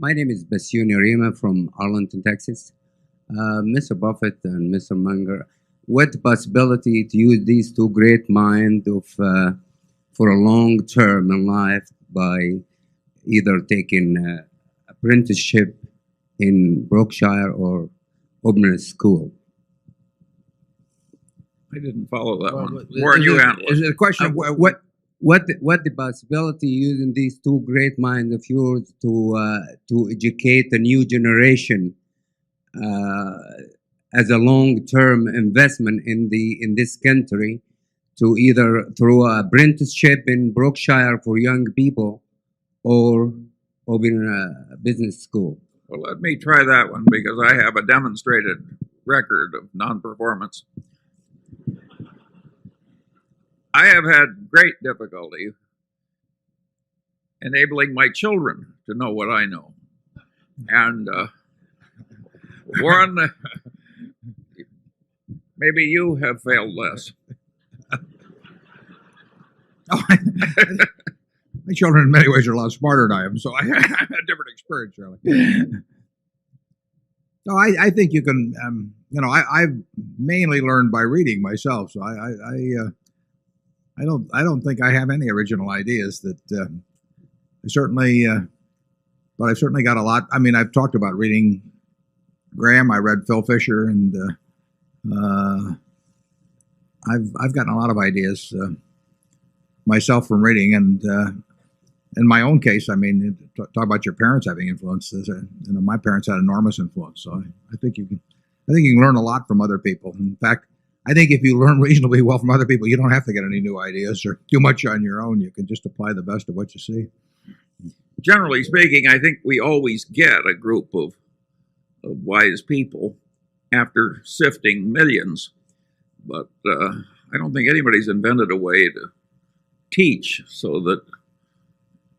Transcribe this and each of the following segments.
My name is Basuni Rima from Arlington, Texas. Mr. Buffett and Mr. Munger, what possibility to use these two great minds for a long term in life by either taking apprenticeship in Berkshire or opening a school? I didn't follow that one. Warren, you handle it. Is it a question of what the possibility using these two great minds of yours to educate a new generation as a long-term investment in this country, to either through an apprenticeship in Berkshire for young people or open a business school? Well, let me try that one because I have a demonstrated record of non-performance. I have had great difficulty enabling my children to know what I know. And Warren, maybe you have failed less. My children in many ways are a lot smarter than I am, so I have a different experience, Charlie. No, I think you can, I've mainly learned by reading myself, so I don't think I have any original ideas that I certainly, but I've certainly got a lot. I mean, I've talked about reading Graham. I read Phil Fisher, and I've gotten a lot of ideas myself from reading. And in my own case, I mean, talk about your parents having influences. My parents had enormous influence, so I think you can learn a lot from other people. In fact, I think if you learn reasonably well from other people, you don't have to get any new ideas or do much on your own. You can just apply the best of what you see. Generally speaking, I think we always get a group of wise people after sifting millions. But I don't think anybody's invented a way to teach so that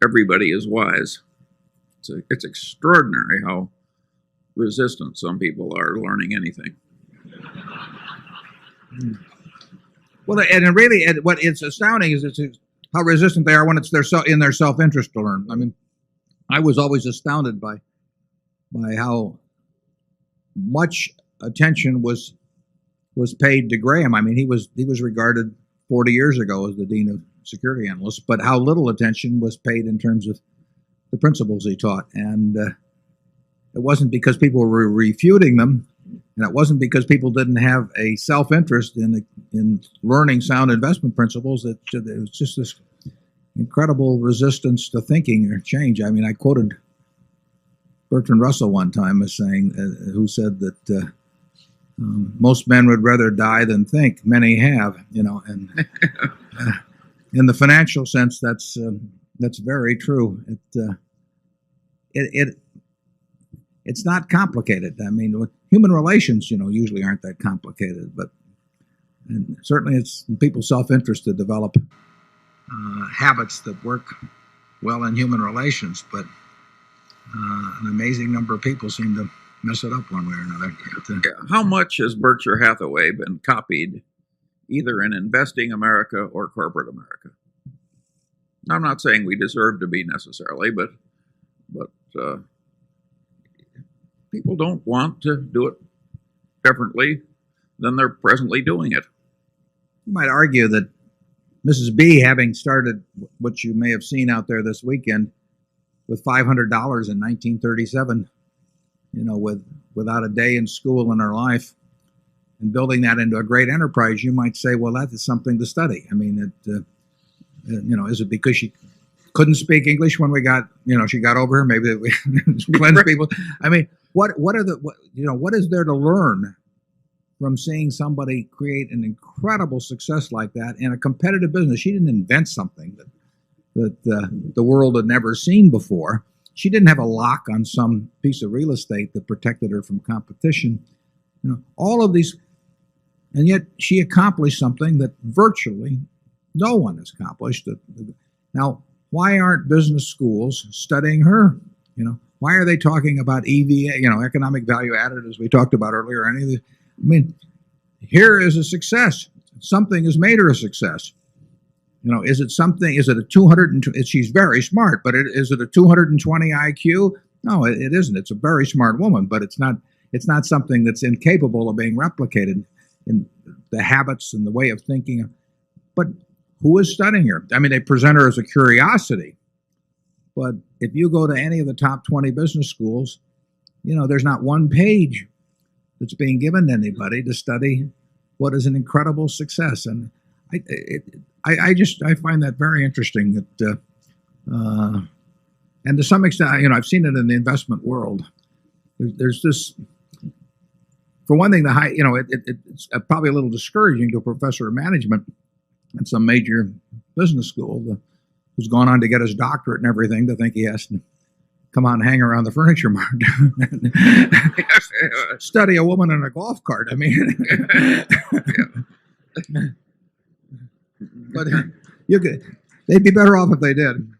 everybody is wise. It's extraordinary how resistant some people are to learning anything. Well, and really, what it's astounding is how resistant they are when it's in their self-interest to learn. I mean, I was always astounded by how much attention was paid to Graham. I mean, he was regarded 40 years ago as the dean of security analysts, but how little attention was paid in terms of the principles he taught. And it wasn't because people were refuting them, and it wasn't because people didn't have a self-interest in learning sound investment principles. It was just this incredible resistance to thinking or change. I mean, I quoted Bertrand Russell one time as saying, who said that most men would rather die than think. Many have, and in the financial sense, that's very true. It's not complicated. I mean, human relations, usually aren't that complicated, but certainly it's people's self-interest to develop habits that work well in human relations. But an amazing number of people seem to mess it up one way or another. How much has Berkshire Hathaway been copied, either in Investing America or Corporate America? I'm not saying we deserve to be necessarily, but people don't want to do it differently than they're presently doing it. You might argue that Mrs. B, having started what you may have seen out there this weekend with $500 in 1937, without a day in school in her life, and building that into a great enterprise, you might say, well, that is something to study. I mean, is it because she couldn't speak English when we got, she got over here? Maybe we cleanse people. I mean, what is there to learn from seeing somebody create an incredible success like that in a competitive business? She didn't invent something that the world had never seen before. She didn't have a lock on some piece of real estate that protected her from competition. All of these, and yet she accomplished something that virtually no one has accomplished. Now, why aren't business schools studying her? Why are they talking about EVA, economic value added, as we talked about earlier? Any of the, I mean, here is a success. Something has made her a success. Is it a 200? She's very smart, but is it a 220 IQ? No, it isn't. It's a very smart woman, but it's not something that's incapable of being replicated in the habits and the way of thinking. But who is studying her? I mean, they present her as a curiosity, but if you go to any of the top 20 business schools, there's not one page that's being given to anybody to study what is an incredible success. And I find that very interesting that, and to some extent, I've seen it in the investment world. There's this, for one thing, it's probably a little discouraging to a professor of management at some major business school who's gone on to get his doctorate and everything to think he has to come out and hang around the furniture market study a woman in a golf cart. I mean, but they'd be better off if they did.